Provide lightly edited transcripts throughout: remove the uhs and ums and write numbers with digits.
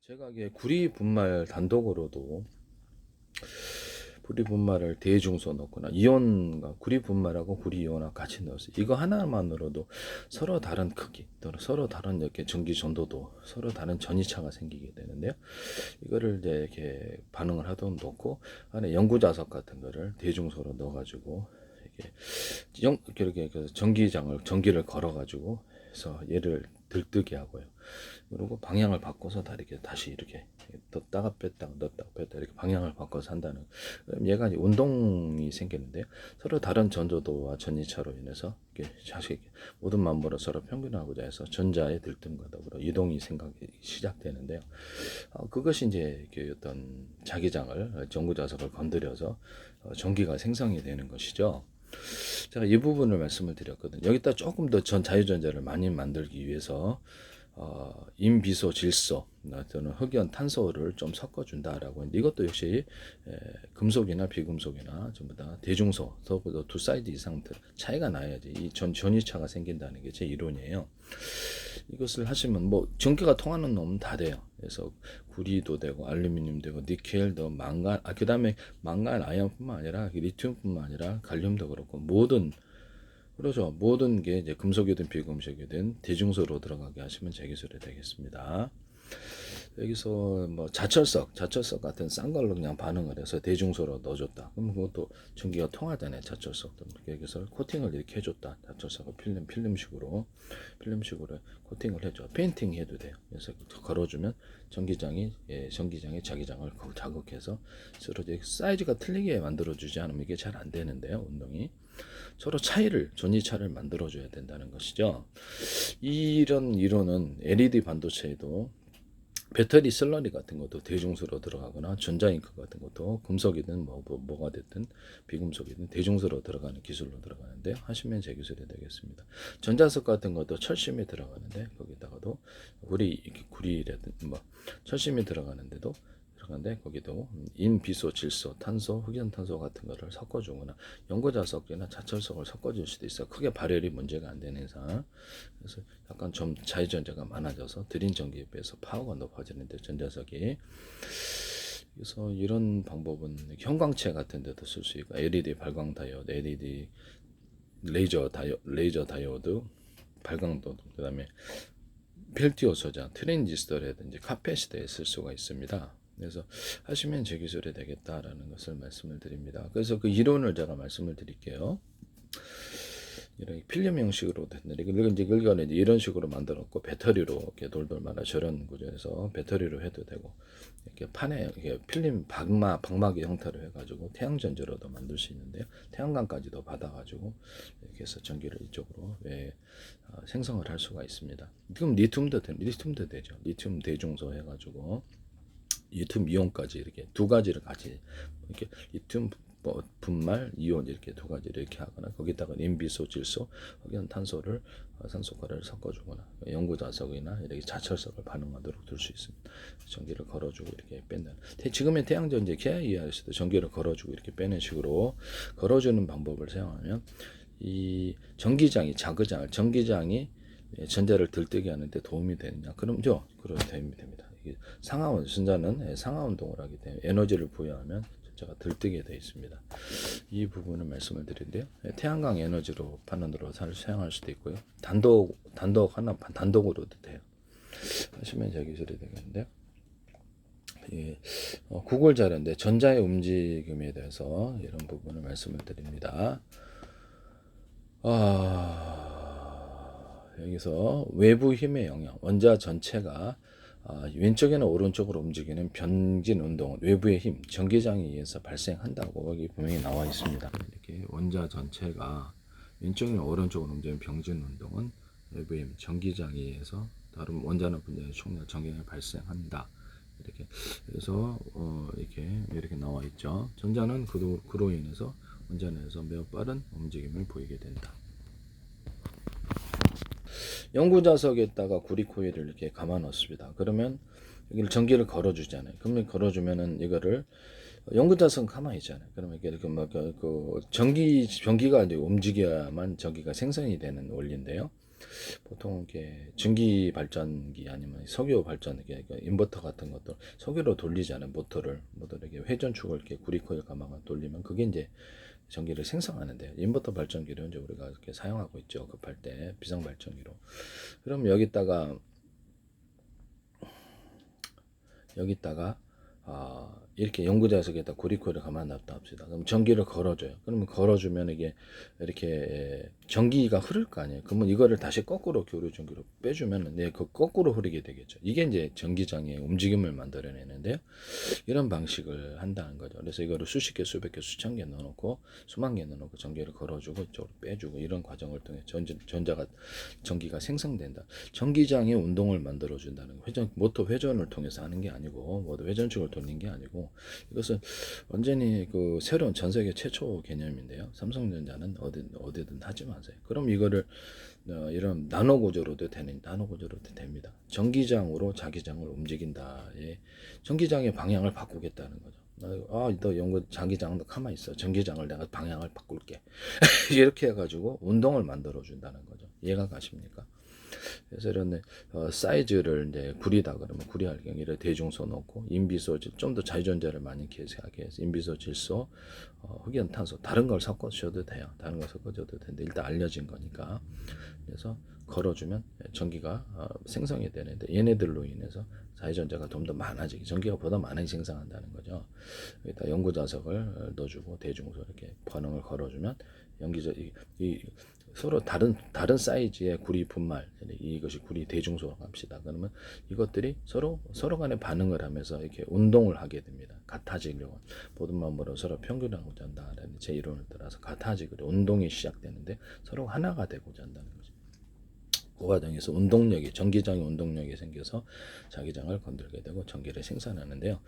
제가 이게 구리 분말 단독으로도 구리 분말을 대중소 넣거나 이온과 구리 분말하고 구리 이온하고 같이 넣었어요. 이거 하나만으로도 서로 다른 크기 또는 서로 다른 이렇게 전기 전도도 서로 다른 전이차가 생기게 되는데요. 이거를 이제 이렇게 반응을 하도록 놓고 안에 연구자석 같은 거를 대중소로 넣어가지고 이렇게 전기를 걸어가지고 해서 얘를 들뜨게 하고요. 그리고 방향을 바꿔서 다 이렇게 다시 이렇게 넣었다가 뺐다가 넣었다가 뺐다 이렇게 방향을 바꿔서 한다는. 그럼 얘가 이제 운동이 생기는데요. 서로 다른 전조도와 전이차로 인해서 이렇게 자식 모든 만물을 서로 평균하고자 해서 전자의 들뜸과 더불어 이동이 생각이 시작되는데요. 그것이 이제 어떤 자기장을 전구자석을 건드려서 전기가 생성이 되는 것이죠. 제가 이 부분을 말씀을 드렸거든요. 여기다 조금 더 전 자유전자를 많이 만들기 위해서 임비소, 질소 또는 흑연, 탄소를 좀 섞어준다라고 했는데 이것도 역시 금속이나 비금속이나 전부 다 대중소, 적어도 두 사이즈 이상 차이가 나야지 이 전이차가 생긴다는 게 제 이론이에요. 이것을 하시면 뭐 전기가 통하는 놈은 다 돼요. 그래서 구리도 되고 알루미늄 되고 니켈도 망간, 그다음에 망간 아연뿐만 아니라 리튬뿐만 아니라 갈륨도 그렇고 모든, 그렇죠. 모든 게 이제 금속이든 비금속이든 대중소로 들어가게 하시면 제 기술이 되겠습니다. 여기서 뭐 자철석 같은 싼 걸로 그냥 반응을 해서 대중소로 넣어줬다. 그럼 그것도 전기가 통하잖아요. 자철석도 여기서 코팅을 이렇게 해줬다. 자철석을 필름식으로 코팅을 해줘. 페인팅 해도 돼요. 그래서 걸어주면 전기장이 자기장을 자극해서 서로 사이즈가 틀리게 만들어주지 않으면 이게 잘 안 되는데요. 운동이. 서로 전이차를 만들어줘야 된다는 것이죠. 이런 이론은 LED 반도체에도 배터리 슬러리 같은 것도 대중소로 들어가거나 전자잉크 같은 것도 금속이든 뭐가 됐든 비금속이든 대중소로 들어가는 기술로 들어가는데 하시면 제 기술이 되겠습니다. 전자석 같은 것도 철심이 들어가는데 거기다가도 구리라든 뭐 철심이 들어가는데도 거기도 인비소, 질소, 탄소, 흑연탄소 같은 거를 섞어주거나 연고자석이나 자철석을 섞어줄 수도 있어요. 크게 발열이 문제가 안 되는 이상. 그래서 약간 좀 자유전자가 많아져서 드린 전기에 비해서 파워가 높아지는데 전자석이. 그래서 이런 방법은 형광체 같은 데도 쓸 수 있고 LED 발광 다이오드, LED 레이저 다이오드, 발광도, 그다음에 펠티오 소자, 트랜지스터라든지 카페시터에 쓸 수가 있습니다. 그래서 하시면 제 기술이 되겠다라는 것을 말씀을 드립니다. 그래서 그 이론을 제가 말씀을 드릴게요. 이런 필름 형식으로 됐는데 이걸 이제 이런 식으로 만들었고 배터리로 이렇게 돌돌 말아 저런 구조에서 배터리로 해도 되고 이렇게 판에 이렇게 필름 방막의 형태로 해가지고 태양전지로도 만들 수 있는데요. 태양광까지도 받아가지고 이렇게 해서 전기를 이쪽으로 생성을 할 수가 있습니다. 지금 리튬도 되죠. 리튬 대중소 해가지고 리튬 이온까지 이렇게 두 가지를 같이 이렇게 리튬 분말, 이온 이렇게 두 가지를 이렇게 하거나 거기다가 인비소, 질소, 흑연, 탄소를 산소가를 섞어주거나 연구자석이나 이렇게 자철석을 반응하도록 둘 수 있습니다. 전기를 걸어주고 이렇게 빼는. 지금의 태양전지 KIERC도 전기를 걸어주고 이렇게 빼는 식으로 걸어주는 방법을 사용하면 이 전기장이 전자를 들뜨게 하는데 도움이 되느냐? 그럼요, 도움이 됩니다. 전자는 상하운동을 하기 때문에 에너지를 부여하면 전자가 들뜨게 되어 있습니다. 이 부분을 말씀을 드린데요. 태양광 에너지로 반응으로 사용할 수도 있고요. 단독으로도 돼요. 하시면 제 기술이 되겠는데요. 구글 자료인데 전자의 움직임에 대해서 이런 부분을 말씀을 드립니다. 여기서 외부 힘의 영향, 원자 전체가 왼쪽이나 오른쪽으로 움직이는 변진 운동은 외부의 힘, 전기장에 의해서 발생한다고 여기 분명히 나와 있습니다. 이렇게 원자 전체가 왼쪽이나 오른쪽으로 움직이는 변진 운동은 외부의 힘, 전기장에 의해서 다른 원자나 분자의 총력 전기장이 발생한다. 이렇게 그래서 이렇게 나와 있죠. 전자는 그로 인해서 원자 내에서 매우 빠른 움직임을 보이게 된다. 연구자석에다가 구리코일을 이렇게 감아 놓습니다. 그러면 여기를 전기를 걸어주잖아요. 그러면 걸어주면은 이거를 연구자석은 가만히 있잖아요. 그러면 이렇게 전기가 이제 움직여야만 전기가 생성이 되는 원리인데요. 보통 이렇게 전기 발전기 아니면 석유 발전기, 그러니까 인버터 같은 것들 석유로 돌리잖아요. 모터를 이렇게 회전축을 이렇게 구리코일 가마가 돌리면 그게 이제 전기를 생성하는데, 인버터 발전기를 이제 우리가 이렇게 사용하고 있죠. 급할 때 비상 발전기로. 그럼 여기다가 이렇게 연구자석에다 구리코일을 가만 놨다 합시다. 그럼 전기를 걸어줘요. 그러면 걸어주면 이게 이렇게 전기가 흐를 거 아니에요. 그러면 이거를 다시 거꾸로 교류 전기로 빼주면 그 거꾸로 흐르게 되겠죠. 이게 이제 전기장의 움직임을 만들어내는데요. 이런 방식을 한다는 거죠. 그래서 이거를 수십 개, 수백 개, 수천 개 넣어놓고 수만 개 넣어놓고 전기를 걸어주고 이쪽으로 빼주고, 이런 과정을 통해 전기가 생성된다. 전기장의 운동을 만들어준다는 거. 모터 회전을 통해서 하는 게 아니고, 모두 회전축을 돌리는 게 아니고, 이것은 완전히 그 새로운 전 세계 최초 개념인데요. 삼성전자는 어디든 하지 마세요. 그럼 이거를 이런 나노 구조로도 됩니다. 전기장으로 자기장을 움직인다. 예. 전기장의 방향을 바꾸겠다는 거죠. 너 자기장도 가만히 있어. 전기장을 내가 방향을 바꿀게. 이렇게 해가지고 운동을 만들어 준다는 거죠. 이해가 가십니까? 그래서 이런 사이즈를 이제 구리다 그러면 구리 알갱이를 대중소 넣고, 인비소 좀 더 자유전자를 많이 개시하게 해서 인비소, 질소, 흑연, 탄소 다른 걸 섞어 주셔도 돼요. 다른 걸 섞어 줘도 되는데 일단 알려진 거니까. 그래서 걸어주면 전기가 생성이 되는데, 얘네들로 인해서 자유전자가 좀 더 많아지게, 전기가 보다 많이 생성한다는 거죠. 여기다 연구자석을 넣어주고 대중소 이렇게 반응을 걸어주면 이 서로 다른 사이즈의 구리 분말, 이것이 구리 대중소라고 합시다. 그러면 이것들이 서로 간에 반응을 하면서 이렇게 운동을 하게 됩니다. 같아지려고, 모든 만물은 서로 평균하고자 한다는 제 이론을 따라서 같아지고 운동이 시작되는데, 서로 하나가 되고자 한다는 거죠. 그 과정에서 전기장의 운동력이 생겨서 자기장을 건들게 되고 전기를 생산하는데요.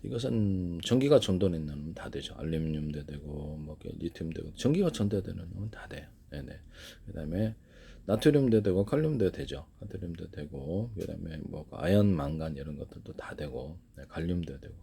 이것은 전기가 전도되는 놈은 다 되죠. 알루미늄도 되고, 뭐 리튬도 되고, 전기가 전도되는 놈은 다 돼요. 네네. 그다음에 나트륨도 되고, 칼륨도 되죠. 나트륨도 되고, 그다음에 뭐 아연, 망간 이런 것들도 다 되고, 갈륨도 되고,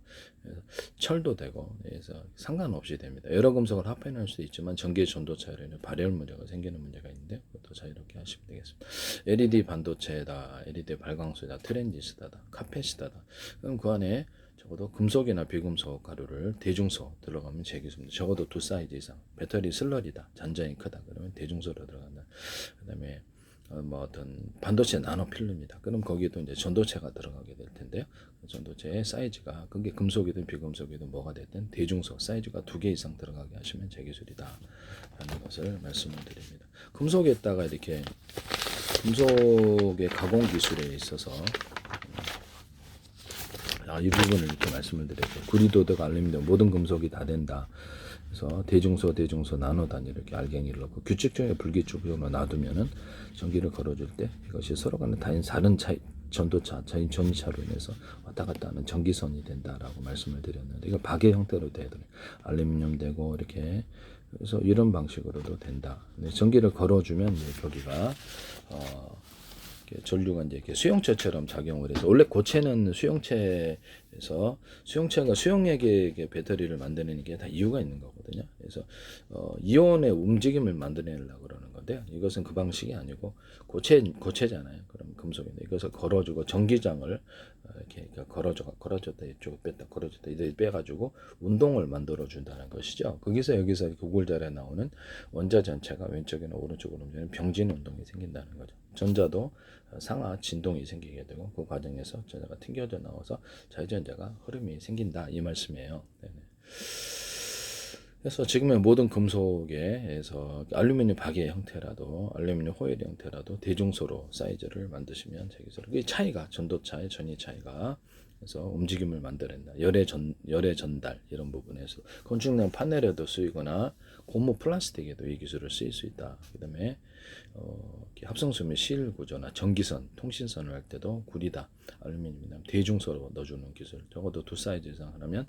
그래서 철도 되고, 그래서 상관없이 됩니다. 여러 금속을 합해낼 수도 있지만 전기의 전도 차이로 인해 발열 문제가 생기는 문제가 있는데, 그것도 자유롭게 하시면 되겠습니다. LED 반도체다, LED 발광소다, 트랜지스타다, 카페시타다. 그럼 그 안에 적어도 금속이나 비금속 가루를 대중소 들어가면 제기수입니다. 적어도 2사이즈 이상. 배터리 슬러리다, 잔장이 크다 그러면 대중소로 들어간다. 그다음에 뭐 어떤 반도체 나노필름이다. 그럼 거기도 이제 전도체가 들어가게 될 텐데요. 전도체의 사이즈가 그게 금속이든 비금속이든 뭐가 됐든 대중소 사이즈가 2개 이상 들어가게 하시면 제기술이다 라는 것을 말씀을 드립니다. 금속에다가 이렇게 금속의 가공 기술에 있어서 이 부분을 이렇게 말씀을 드렸죠. 구리도덕, 알루미늄 모든 금속이 다 된다. 그래서 대중소, 나노 단위 이렇게 알갱이를 넣고 규칙적인 불규칙적으로 놔두면은 전기를 걸어줄 때 이것이 서로 간에 다른 전도차, 전이차로 인해서 왔다 갔다 하는 전기선이 된다라고 말씀을 드렸는데, 이거 박의 형태로 돼야 돼요. 알루미늄 되고 이렇게. 그래서 이런 방식으로도 된다. 전기를 걸어주면 거기가 전류가 이제 이렇게 수용체처럼 작용을 해서, 원래 고체는 수용체에서 수용체가 수용액의 배터리를 만드는 게 다 이유가 있는 거거든요. 그래서 이온의 움직임을 만들어내려고 그러는 건데요. 이것은 그 방식이 아니고 고체잖아요. 그럼 금속인데 이것을 걸어주고 전기장을 이렇게 걸어줬다 이쪽에 뺐다 걸어줬다 이렇게 빼가지고 운동을 만들어 준다는 것이죠. 여기서 이렇게 구글자리에 나오는 원자 전체가 왼쪽이나 오른쪽으로 움직이는 병진 운동이 생긴다는 거죠. 전자도 상하 진동이 생기게 되고, 그 과정에서 전자가 튕겨져 나와서 자유전자가 흐름이 생긴다 이 말씀이에요. 네네. 그래서 지금의 모든 금속에서 알루미늄 박의 형태라도, 알루미늄 호일 형태라도 대중소로 사이즈를 만드시면 되겠어요. 이 차이가 전도차의 전이 차이가 그래서 움직임을 만들어낸다. 열의 전달 이런 부분에서 건축용 판넬에도 쓰이거나 고무 플라스틱에도 이 기술을 쓰일 수 있다. 그다음에 합성수면 실 구조나 전기선, 통신선을 할 때도 구리다, 알루미늄이나 대중소로 넣어주는 기술. 적어도 2사이즈 이상 하면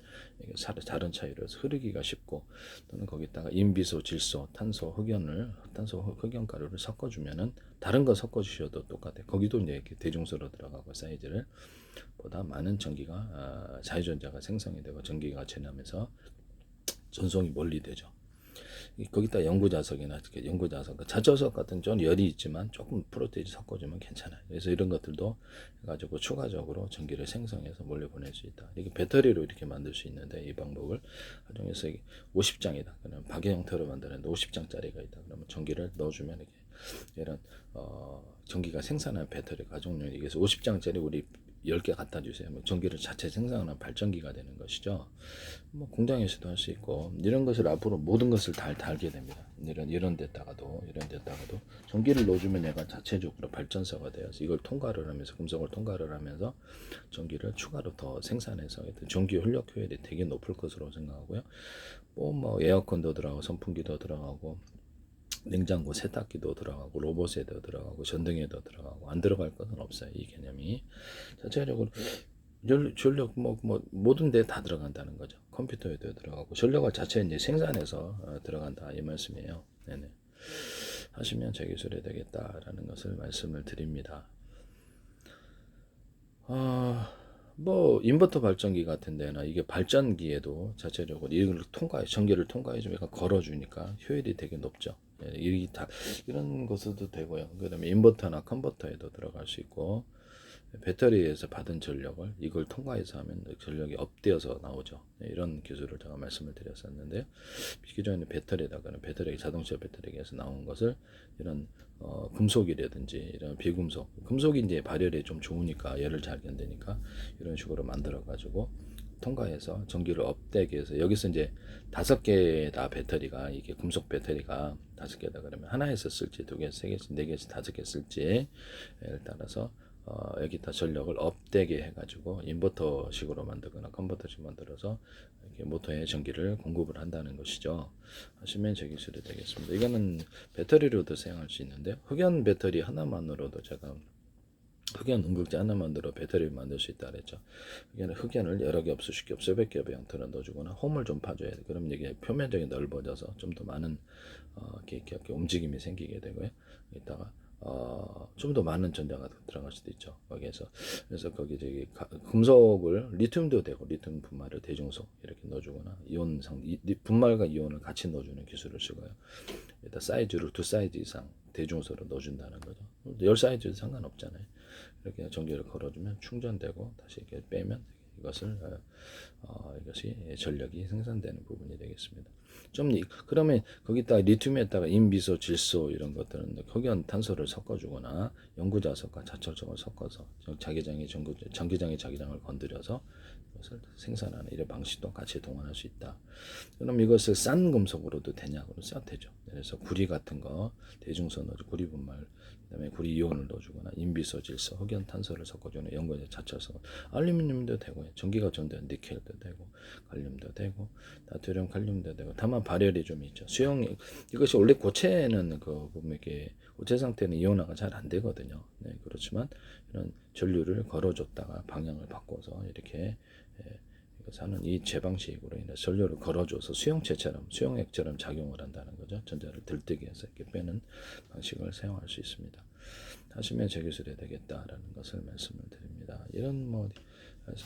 다른 차이로 흐르기가 쉽고, 또는 거기다가 인비소, 질소, 탄소, 흑연 가루를 섞어주면은 다른 거 섞어주셔도 똑같아요. 거기도 이제 이렇게 대중소로 들어가고 사이즈를 보다 많은 자유전자가 생성이 되고 전기가 전하면서 전송이 멀리 되죠. 거기다 연구자석이나 연구자석, 자조석 같은 좀 열이 있지만 조금 프로테이지 섞어주면 괜찮아요. 그래서 이런 것들도 해가지고 추가적으로 전기를 생성해서 몰래 보낼 수 있다. 이게 배터리로 이렇게 만들 수 있는데 이 방법을 활용해서 50장이다. 그러면 박애 형태로 만드는데 50장짜리가 있다. 그러면 전기를 넣어주면 이렇게 이런 전기가 생산하는 배터리 가정용이 그래서 50장짜리 우리 10개 갖다 주세요. 뭐 전기를 자체 생산하는 발전기가 되는 것이죠. 뭐 공장에서도 할 수 있고 이런 것을 앞으로 모든 것을 다 달게 됩니다. 이런 데다가도 전기를 넣어주면 얘가 자체적으로 발전소가 되어서 이걸 통과를 하면서 금속을 통과를 하면서 전기를 추가로 더 생산해서 전기 효력 효율이 되게 높을 것으로 생각하고요. 뭐 에어컨도 들어가고 선풍기도 들어가고 냉장고, 세탁기도 들어가고 로봇에도 들어가고 전등에도 들어가고 안 들어갈 것은 없어요. 이 개념이 자체적으로 전력 뭐 모든 데 다 들어간다는 거죠. 컴퓨터에도 들어가고 전력을 자체 이제 생산해서 들어간다 이 말씀이에요. 네네. 하시면 제 기술이 되겠다라는 것을 말씀을 드립니다. 뭐 인버터 발전기 같은 데나 이게 발전기에도 자체적으로 이걸 전기를 통과해 주면 걸어주니까 효율이 되게 높죠. 이 다 이런 것도 되고요. 그다음에 인버터나 컨버터에도 들어갈 수 있고 배터리에서 받은 전력을 이걸 통과해서 하면 전력이 업되어서 나오죠. 이런 기술을 제가 말씀을 드렸었는데요. 기존에는 배터리에다가는 배터리 자동차 배터리에서 나온 것을 이런 금속이라든지 이런 비금속, 금속이 이제 발열에 좀 좋으니까 열을 잘 견디니까 이런 식으로 만들어 가지고 통과해서 전기를 업되게 해서 여기서 이제 5개다 배터리가 이게 금속 배터리가 5개다 그러면 하나에서 쓸지 2개, 3개씩, 4개씩, 5개 쓸지에 따라서 여기다 전력을 업되게 해가지고 인버터식으로 만들거나 컨버터식 만들어서 이렇게 모터에 전기를 공급을 한다는 것이죠. 하시면 제 기술이 되겠습니다. 이거는 배터리로도 사용할 수 있는데 흑연 배터리 하나만으로도 제가 흑연 응급제 하나만으로 배터리를 만들 수 있다 그랬죠. 흑연을 여러 개 없어 10개 없어 100개 형태로 넣어주거나 홈을 좀 파줘야 돼. 그럼 이게 표면적이 넓어져서 좀 더 많은 이렇게 움직임이 생기게 되고요. 이따가 좀 더 많은 전자가 들어갈 수도 있죠. 거기에서 그래서 거기 금속을 리튬도 되고 리튬 분말을 대중소 이렇게 넣어주거나 이온상 분말과 이온을 같이 넣어주는 기술을 쓰고요. 일단 사이즈를 2사이즈 이상 대중소로 넣어준다는 거죠. 10사이즈도 상관없잖아요. 이렇게 전기를 걸어주면 충전되고 다시 이렇게 빼면 이것이 전력이 생산되는 부분이 되겠습니다. 그러면 거기다 리튬에다가 인비소, 질소 이런 것들은 흑연 탄소를 섞어주거나 연구자석과 자철석을 섞어서 전기장의 자기장을 건드려서 이것을 생산하는 이런 방식도 같이 동원할 수 있다. 그럼 이것을 싼 금속으로도 되냐? 그럼 써도 되죠. 그래서 구리 같은 거 대중소 넣어주 구리 분말 그다음에 구리 이온을 넣어주거나 인비소, 질소, 흑연 탄소를 섞어주는 연구자 자철석, 알루미늄도 되고요. 전기가 전도된 니켈도 되고, 갈륨도 되고, 나트륨, 칼륨도 되고. 다만 발열이 좀 있죠. 이것이 원래 고체는 보면 이게 고체 상태는 이온화가 잘 안 되거든요. 네, 그렇지만 이런 전류를 걸어줬다가 방향을 바꿔서 이렇게 사는 이 제방식으로 인해 전류를 걸어줘서 수용액처럼 작용을 한다는 거죠. 전자를 들뜨게 해서 이렇게 빼는 방식을 사용할 수 있습니다. 하시면 제 기술이 되겠다라는 것을 말씀을 드립니다. 이런 그래서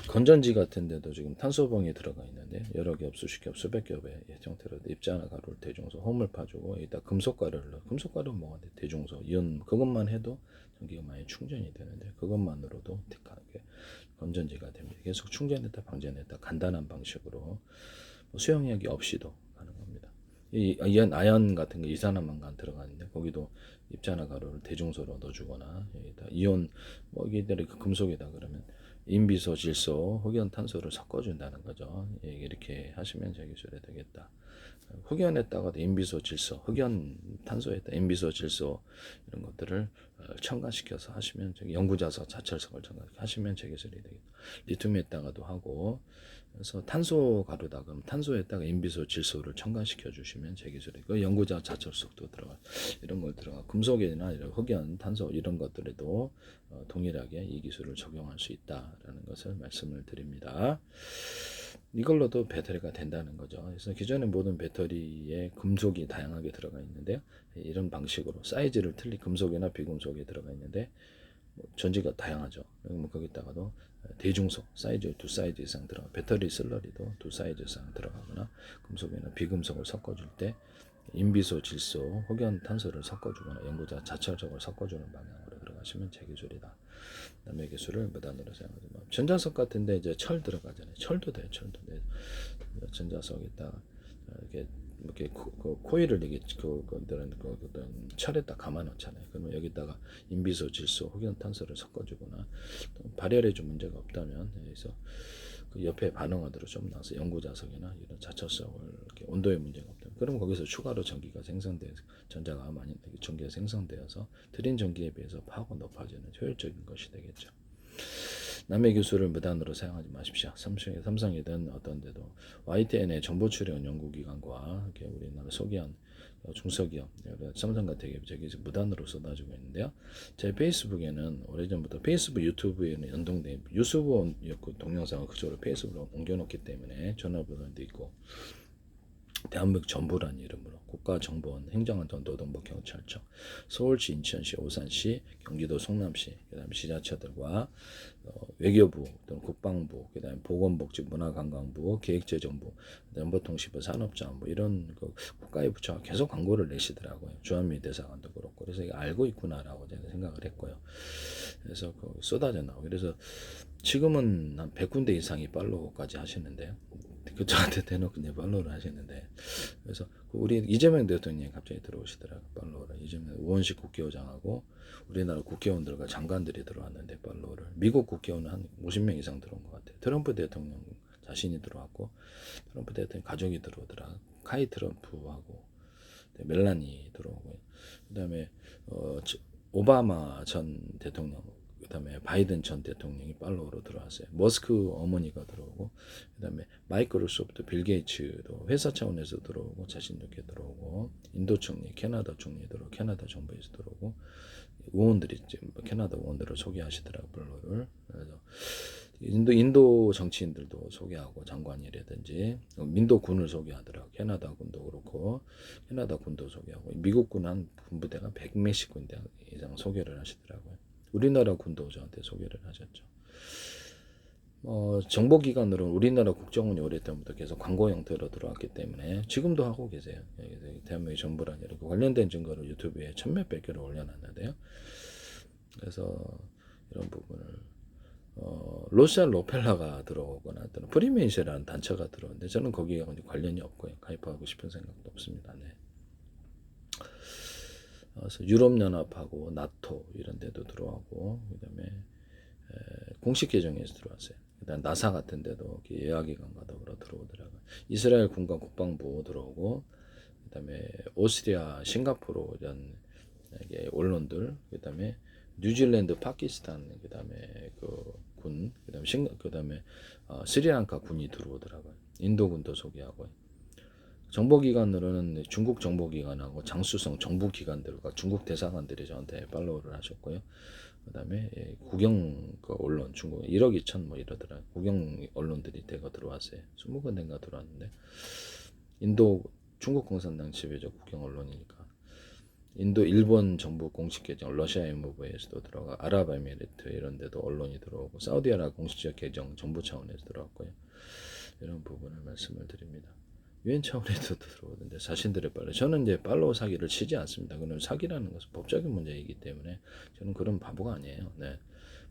건전지 같은 데도 지금 탄소봉이 들어가 있는데 여러 개 수십 개 수백 겹의 형태로 입자나 가루를 대중소 홈을 파주고 여기다 금속가루 뭐가 돼 대중소 이온 그것만 해도 전기가 많이 충전이 되는데 그것만으로도 틱하게 건전지가 됩니다. 계속 충전했다 방전했다 간단한 방식으로 수용력이 없이도 가능합니다. 이 아연 같은 거 이산화탄소 들어가는데 거기도 입자나 가루를 대중소로 넣어주거나 여기다 이온 이들이 금속이다 그러면 인비소, 질소, 흑연, 탄소를 섞어준다는 거죠. 이렇게 하시면 제 기술이 되겠다. 흑연에다가도 인비소, 질소, 흑연, 탄소에다 인비소, 질소 이런 것들을 첨가시켜서 하시면 연구자석, 자철석을 첨가하시면 제 기술이 되겠다. 리튬에다가도 하고 그래서 탄소 가루다 그럼 탄소에다가 인비소, 질소를 첨가시켜 주시면 제 기술이 그 연구자 자철석도 들어가 이런 걸 들어가 금속이나 이런 흑연, 탄소 이런 것들에도 동일하게 이 기술을 적용할 수 있다라는 것을 말씀을 드립니다. 이걸로도 배터리가 된다는 거죠. 그래서 기존의 모든 배터리에 금속이 다양하게 들어가 있는데요. 이런 방식으로 사이즈를 금속이나 비금속이 들어가 있는데 전지가 다양하죠. 뭐 거기다가도 대중소 사이즈 두 사이즈 이상 들어가 배터리 슬러리도 두 사이즈 이상 들어가거나 금속이나 비금속을 섞어줄 때 인비소, 질소, 혹연 탄소를 섞어주거나 연구자 자체적으로 섞어주는 방향으로 들어가시면 재기술이다. 남의 기술을 무단으로 사용하지 마. 전자석 같은데 이제 철 들어가잖아요. 철도 돼요. 철도 돼. 전자석에다가 이렇게 코일을 이게 어떤 철에다 감아 놓잖아요. 그러면 여기다가 인비소, 질소, 혹은 탄소를 섞어주거나 발열에 좀 문제가 없다면 여기서 그 옆에 반응하도록 좀 나와서 연구자석이나 이런 자처석을 이렇게 온도에 문제가 없다면 그럼 거기서 추가로 전기가 생성돼서 전자가 많이 전기가 생성되어서 드린 전기에 비해서 파워가 높아지는 효율적인 것이 되겠죠. 남의 기술을 무단으로 사용하지 마십시오. 삼성이든 어떤 데도 YTN의 정보 출연 연구기관과 우리나라 소기업, 중소기업, 삼성 같은 기업이 무단으로 쏟아지고 있는데요. 제 페이스북에는 오래전부터 페이스북, 유튜브에는 연동된 유튜브 동영상을 그쪽으로 페이스북으로 옮겨놓기 때문에 전화번호도 있고 대한민국 정부라는 이름으로 국가정보원, 행정안전, 노동부, 경찰청, 서울시, 인천시, 오산시, 경기도 성남시, 그다음에 지자체들과 외교부 또는 국방부, 그다음에 보건복지, 문화관광부, 기획재정부, 정보통신부, 산업자원부 이런 그 국가의 부처가 계속 광고를 내시더라고요. 주한미 대사관도 그렇고 그래서 이거 알고 있구나라고 제가 생각을 했고요. 그래서 쏟아져 나오고 그래서 지금은 한 100군데 이상이 팔로우까지 하시는데요. 그 저한테 대놓고 이제 팔로우를 하시는데 그래서 우리 이재명 대통령이 갑자기 들어오시더라고요. 팔로우를. 이재명 우원식 국회의장하고 우리나라 국회의원들과 장관들이 들어왔는데 팔로우를. 미국 국회의원은 한 50명 이상 들어온 것 같아요. 트럼프 대통령 자신이 들어왔고 트럼프 대통령 가족이 들어오더라. 카이 트럼프하고 멜라니 들어오고요. 그다음에 오바마 전 대통령 그다음에 바이든 전 대통령이 팔로우로 들어왔어요. 머스크 어머니가 들어오고 그다음에 마이크로소프트 빌 게이츠도 회사 차원에서 들어오고 자신도 이렇게 들어오고 인도 총리, 캐나다 총리 들어오고 캐나다 정부에서 들어오고 의원들이 지금 캐나다 의원들을 소개하시더라고요. 팔로우를. 그래서 인도 정치인들도 소개하고 장관이라든지 민도군을 소개하더라고. 캐나다 군도 그렇고 캐나다 군도 소개하고 미국 군 한 군부대가 100몇십 군대 이상 소개를 하시더라고요. 우리나라 군도 저한테 소개를 하셨죠. 정보기관으로는 우리나라 국정원이 오랫동안부터 계속 광고 형태로 들어왔기 때문에 지금도 하고 계세요. 대한민국 정부란 이렇게 관련된 증거를 유튜브에 천몇백 개를 올려놨는데요. 그래서 이런 부분을 로시안 로펠라가 들어오거나 또는 프리메이시라는 단체가 들어오는데 저는 거기에 관련이 없고요. 가입하고 싶은 생각도 없습니다. 네. 그래서 유럽연합하고 나토 이런 데도 들어가고 그다음에 공식 계정에서 들어왔어요. 그다음 나사 같은 데도 예약기관과 더불어 들어오더라고요. 이스라엘 군과 국방부 들어오고 그다음에 오스트리아, 싱가포르 이런 언론들 그다음에 뉴질랜드, 파키스탄 그다음에 그다음에 스리랑카 군이 들어오더라고요. 인도군도 소개하고 정보기관으로는 중국 정보기관하고 장수성 정부기관들과 중국 대사관들이 저한테 팔로우를 하셨고요. 그다음에 국영 언론 중국 1억 2천 뭐 이러더라. 국영 언론들이 대거 들어왔어요. 20군데인가 들어왔는데 인도 중국 공산당 지배적 국영 언론이니까 인도 일본 정부 공식 계정 러시아 엠바시에서도 들어가 아랍에미리트 이런 데도 언론이 들어오고 사우디아라비아 공식적 계정 정부 차원에서 들어왔고요. 이런 부분을 말씀을 드립니다. 유엔 차원에서 들어오는데 자신들의 팔로우 저는 이제 팔로우 사기를 치지 않습니다. 그는 사기라는 것은 법적인 문제이기 때문에 저는 그런 바보가 아니에요. 네.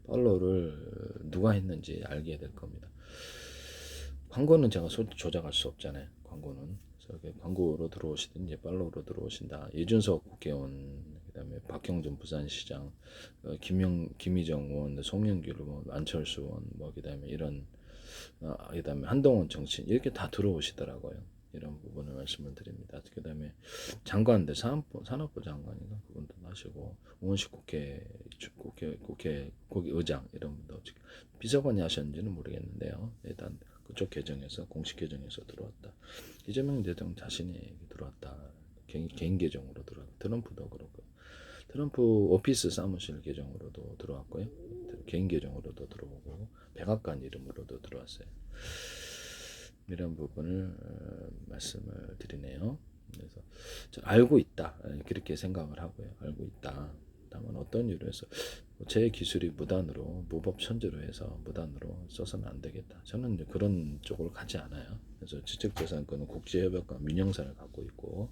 팔로우를 누가 했는지 알게 될 겁니다. 광고는 제가 조작할 수 없잖아요. 광고는 그래서 광고로 들어오시든 이제 팔로우로 들어오신다. 이준석 국회의원 그다음에 박형준 부산시장 김희정 의원 송영길 의원 안철수 의원 뭐 그다음에 이런 그다음에 한동훈 정치인 이렇게 다 들어오시더라고요. 이런 부분을 말씀을 드립니다. 그다음에 장관들 산업부 장관인가 그분도 하시고 우원식 국회의장 이런 분도 비서관이 하셨는지는 모르겠는데요. 일단 그쪽 계정에서 공식 계정에서 들어왔다. 이재명 대통령 자신이 들어왔다. 개인 계정으로 들어왔다. 트럼프도 그렇고 트럼프 오피스 사무실 계정으로도 들어왔고요. 개인 계정으로도 들어오고 백악관 이름으로도 들어왔어요. 이런 부분을 말씀을 드리네요. 그래서 알고 있다 그렇게 생각을 하고요. 알고 있다. 다만 어떤 이유로 해서 제 기술이 무단으로 무법 천지로 해서 무단으로 써서는 안 되겠다. 저는 이제 그런 쪽으로 가지 않아요. 그래서 지적재산권은 국제협약과 민영사를 갖고 있고,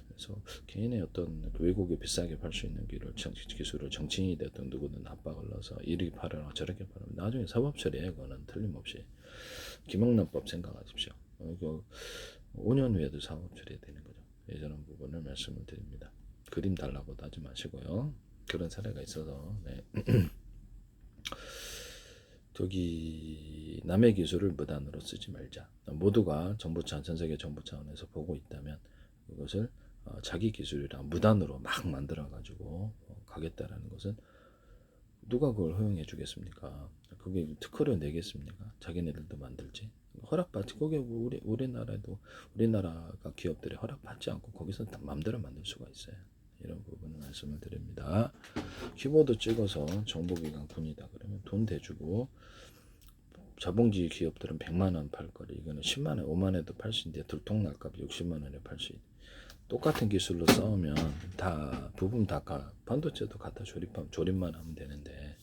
그래서 개인의 어떤 외국에 비싸게 팔 수 있는 기술을 정치인이 됐든 누구든 압박을 넣어서 이렇게 팔아라 저렇게 팔아라 나중에 사법 처리해. 그거는 틀림없이 김영란법 생각하십시오. 이거 5년 후에도 사법 처리되는 거죠. 이런 부분을 말씀을 드립니다. 그림 달라고도 하지 마시고요. 그런 사례가 있어서 네. 저기 남의 기술을 무단으로 쓰지 말자. 모두가 정부차 전 세계 정부 차원에서 보고 있다면 그것을 자기 기술이랑 무단으로 막 만들어 가지고 가겠다라는 것은 누가 그걸 허용해 주겠습니까? 그게 특허를 내겠습니까? 자기네들도 만들지. 허락받지. 그게 우리나라도 우리나라가 기업들이 허락받지 않고 거기서 마음대로 만들 수가 있어요. 이런 부분을 말씀을 드립니다. 키보드 찍어서 정보기관 군이다 그러면 돈 대주고 자본주의 기업들은 100만 원 팔 거리 이거는 10만 원, 5만 원에도 팔 수 있는데 들통날까 봐 60만 원에 팔 수 있는. 똑같은 기술로 싸우면 다 부품 다 반도체도 갖다 조립만 하면 되는데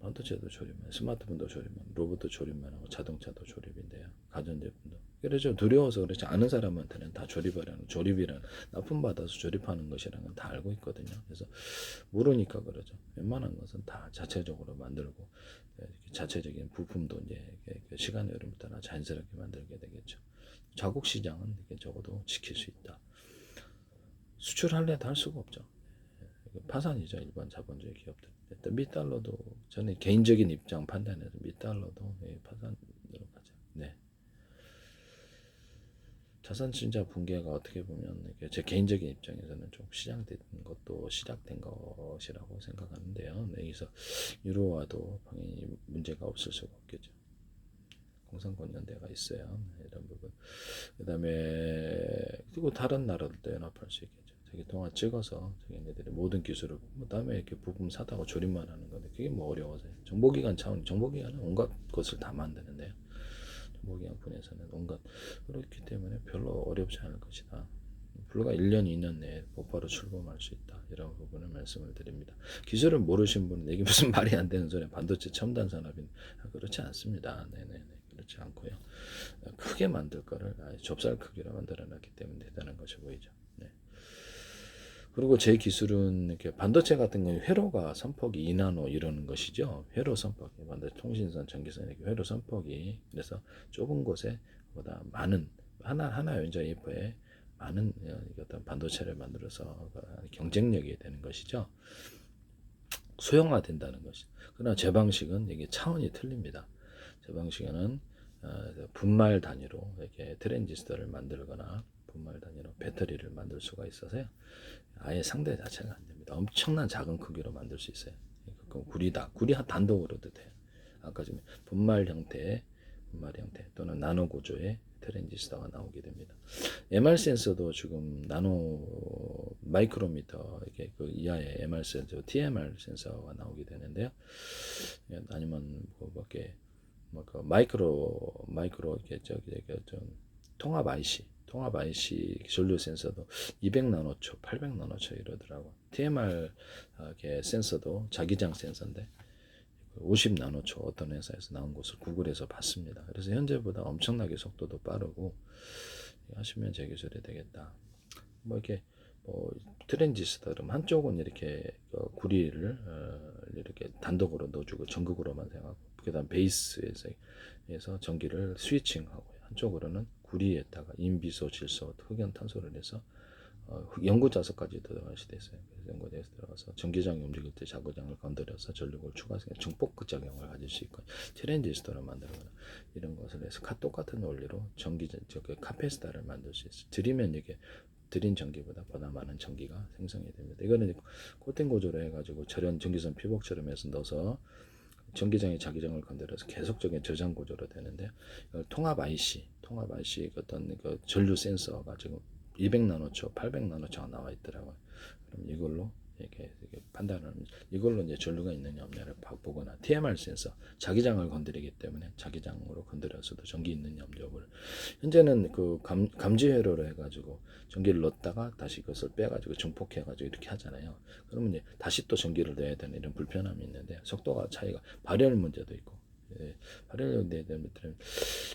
반도체도 조립만, 스마트폰도 조립만, 로봇도 조립만 하고 자동차도 조립인데요. 가전제품도. 그래서 두려워서 그렇지 않은 사람한테는 다 조립이라는 납품 받아서 조립하는 것이라는 건 다 알고 있거든요. 그래서 모르니까 그러죠. 웬만한 것은 다 자체적으로 만들고 자체적인 부품도 이제 시간의 흐름에 따라 자연스럽게 만들게 되겠죠. 자국 시장은 적어도 지킬 수 있다. 수출할래 다 할 수가 없죠. 파산이죠. 일반 자본주의 기업들. 미달러도 저는 개인적인 입장 판단해서 미달러도 파산으로 가죠. 네. 자산 진짜 붕괴가 어떻게 보면 제 개인적인 입장에서는 좀 시작된 것이라고 생각하는데요. 네, 그래서 유로화도 당연히 문제가 없을 수가 없겠죠. 공산권연대가 있어요. 이런 부분. 그다음에 그리고 다른 나라들도 연합할 수 있겠죠. 자기 동안 찍어서 자기네들이 모든 기술을 그다음에 이렇게 부품 사다가 조립만 하는 건데 그게 뭐 어려워서요. 정보기관 차원 정보기관은 온갖 것을 다 만드는데요. 정보기관 분야에서는 온갖 그렇기 때문에 별로 어렵지 않을 것이다. 불과 1년, 2년 내에 곧바로 출범할 수 있다. 이런 부분을 말씀을 드립니다. 기술을 모르신 분은 이게 무슨 말이 안 되는 소리야. 반도체 첨단 산업인 그렇지 않습니다. 네네네. 그렇지 않고요. 크게 만들 거를 좁쌀 크기로 만들어놨기 때문에 대단한 것이 보이죠. 네. 그리고 제 기술은 이렇게 반도체 같은 경우 회로가 선폭이 2나노 이러는 것이죠. 회로 선폭이 반도체 통신선, 전기선 이렇게 회로 선폭이 그래서 좁은 곳에 보다 많은 하나 연자이퍼에 많은 어떤 반도체를 만들어서 경쟁력이 되는 것이죠. 소형화된다는 것이. 그러나 제 방식은 이게 차원이 틀립니다. 제 방식은 분말 단위로 이렇게 트랜지스터를 만들거나 분말 단위로 배터리를 만들 수가 있어서요. 아예 상대 자체가 안 됩니다. 엄청난 작은 크기로 만들 수 있어요. 그럼 구리 단독으로도 돼요. 아까 좀 분말 형태 또는 나노 구조의 트랜지스터가 나오게 됩니다. MR 센서도 지금 나노 마이크로미터 이렇게 그 이하의 MR 센서, TMR 센서가 나오게 되는데요. 아니면 뭐밖에 뭐그 마이크로 이렇게 좀 통합 IC 전류 센서도 200나노초, 800나노초 이러더라고. TMR 센서도 자기장 센서인데 50나노초 어떤 회사에서 나온 것을 구글에서 봤습니다. 그래서 현재보다 엄청나게 속도도 빠르고 하시면 제 기술이 되겠다. 뭐 이렇게 트랜지스터는 한쪽은 이렇게 구리를 이렇게 단독으로 넣어주고 전극으로만 사용하고 그다음 베이스에서 전기를 스위칭하고 한쪽으로는 구리에다가 인비소, 질소, 흑연, 탄소를 해서 연구자석까지 들어갈 수도 있어요. 그래서 연구자에서 들어가서 전기장이 움직일 때 자구장을 건드려서 전력을 추가해서 증폭 작용을 가질 수 있고 트랜지스터를 만들거나 이런 것을 해서 똑같은 원리로 카페시터를 만들 수 있어요. 들이면 이게 들인 전기보다 많은 전기가 생성이 됩니다. 이거는 코팅 구조로 해가지고 전기선 피복처럼 해서 넣어서 전기장이 자기장을 건드려서 계속적인 저장 구조로 되는데 통합 IC 어떤 전류 센서가 지금 200나노초, 800나노초가 나와 있더라고요. 그럼 이걸로 이렇게 판단하는 이걸로 이제 전류가 있느냐 없느냐를 보거나 TMR 센서 자기장을 건드리기 때문에 자기장으로 건드려서도 전기 있느냐 없느냐 여부를 현재는 그 감지 회로로 해가지고 전기를 넣었다가 다시 그것을 빼가지고 증폭해가지고 이렇게 하잖아요. 그러면 이제 다시 또 전기를 넣어야 되는 이런 불편함이 있는데 속도가 차이가 발열 문제도 있고 발열력에 대한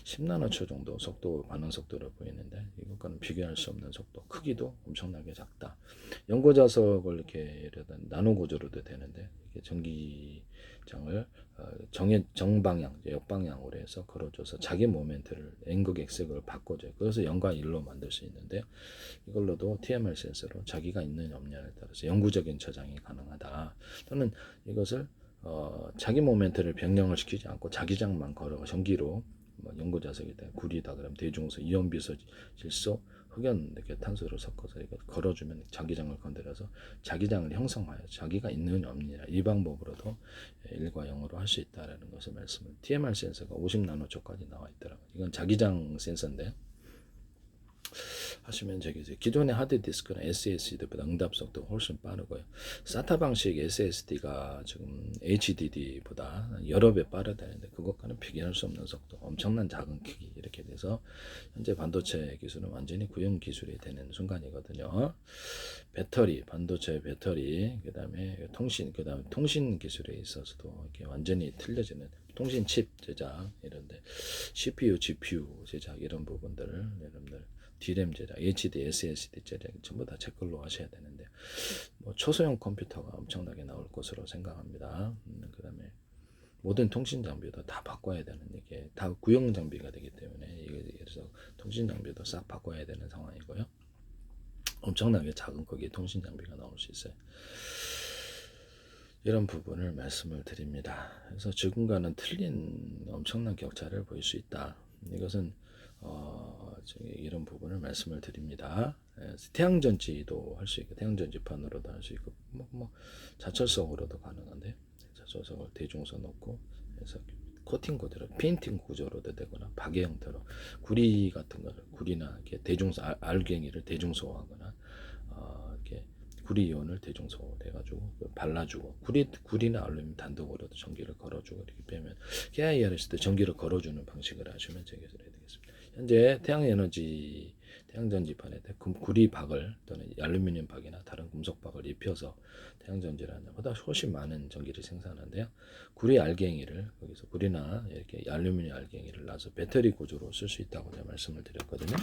10나노초 정도 속도 반응 속도를 보이는데 이것과는 비교할 수 없는 속도 크기도 엄청나게 작다. 연고 자석을 이렇게 예를 들어 나노 구조로도 되는데 이렇게 전기장을 정방향 역방향으로 해서 걸어줘서 자기 모멘트를 N극 X극을 바꿔줘요. 그래서 0과 1로 만들 수 있는데 이걸로도 TMR 센서로 자기가 있느냐 없느냐에 따라서 영구적인 저장이 가능하다. 또는 이것을 자기 모멘트를 변경을 시키지 않고 자기장만 걸어 전기로 연고 자석이다 구리다 그러면 대중소 이온 비소 질소 흑연 이렇게 탄소를 섞어서 이거 걸어주면 자기장을 건드려서 자기장을 형성하여 자기가 있느냐 없느냐 이 방법으로도 1과 0으로 할 수 있다라는 것을 말씀을 TMR 센서가 50나노초까지 나와 있더라고요. 이건 자기장 센서인데 하시면 저기 기존의 하드디스크나 SSD보다 응답 속도 훨씬 빠르고요. SATA 방식 SSD가 지금 HDD보다 여러 배 빠르다는데 그것과는 비교할 수 없는 속도, 엄청난 작은 크기 이렇게 돼서 현재 반도체 기술은 완전히 구형 기술이 되는 순간이거든요. 배터리, 반도체 배터리, 그다음에 통신 기술에 있어서도 이렇게 완전히 틀려지는 통신 칩 제작 이런데 CPU, GPU 제작 이런 부분들 여러분들 DRAM 제작, HD, SSD 제작 전부 다 제 걸로 하셔야 되는데 뭐 초소형 컴퓨터가 엄청나게 나올 것으로 생각합니다. 그다음에 모든 통신 장비도 다 바꿔야 되는 이게 다 구형 장비가 되기 때문에 그래서 통신 장비도 싹 바꿔야 되는 상황이고요. 엄청나게 작은 거기에 통신 장비가 나올 수 있어요. 이런 부분을 말씀을 드립니다. 그래서 지금과는 틀린 엄청난 격차를 보일 수 있다. 이것은 이런 부분을 말씀을 드립니다. 태양전지도 할 수 있고 태양전지판으로도 할 수 있고 자철석으로도 가능한데 자철석을 대중소 넣고 해서 코팅 구조로 페인팅 구조로도 되거나 박예 형태로 구리 같은 거를 구리나 이렇게 대중소 알갱이를 대중소화하거나 이렇게 구리 이온을 대중소 돼가지고 발라주고 구리나 알루미늄 단독으로도 전기를 걸어주고 이렇게 빼면 KIR에서 도 전기를 걸어주는 방식을 하시면 되겠습니다. 현재 태양전지판에 구리 박을 또는 알루미늄 박이나 다른 금속 박을 입혀서 태양전지를 하는 것보다 훨씬 많은 전기를 생산하는데요. 구리 알갱이를 거기서 구리나 이렇게 알루미늄 알갱이를 놔서 배터리 구조로 쓸 수 있다고 제가 말씀을 드렸거든요.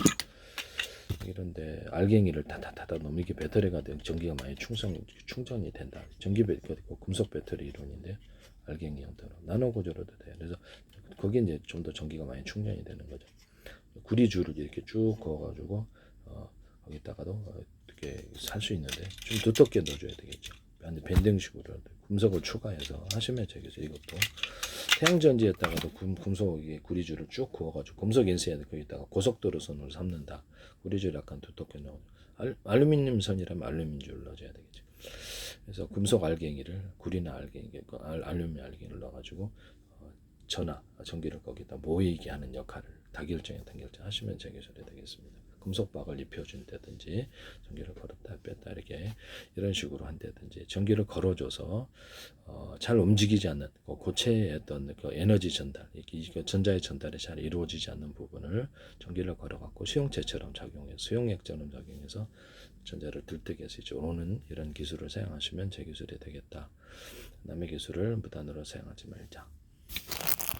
이런데 알갱이를 다다다다 넣으면 이게 배터리가 되면 전기가 많이 충전이 된다. 금속 배터리 이론인데 알갱이 형태로 나노 구조로도 돼요. 그래서 거기에 이제 좀 더 전기가 많이 충전이 되는 거죠. 구리줄을 이렇게 쭉 그어가지고 거기다가도 이렇게 살 수 있는데 좀 두텁게 넣어줘야 되겠죠. 밴딩식으로 금속을 추가해서 하시면 되겠죠. 이것도 태양전지에다가도 금속에 구리줄을 쭉 그어가지고 금속 인쇄에 거기다가 고속도로 선으로 삼는다. 구리줄 약간 두텁게 넣어. 알루미늄 선이라면 알루미늄 줄을 넣어줘야 되겠죠. 그래서 금속 알갱이를 구리나 알갱이, 알루미늄 알갱이를 넣어가지고 전기를 거기다 모이게 하는 역할을 다결정에 단결정 하시면 전기소리 되겠습니다. 금속박을 입혀준다든지 전기를 걸었다 뺐다 이렇게 이런 식으로 한다든지 전기를 걸어줘서 잘 움직이지 않는 고체의 어떤 그 에너지 전달, 이게 전자의 전달이 잘 이루어지지 않는 부분을 전기를 걸어갖고 수용체처럼 작용해서 수용액처럼 작용해서 전자를 들뜨게 해서 오는 이런 기술을 사용하시면 제 기술이 되겠다. 남의 기술을 무단으로 사용하지 말자.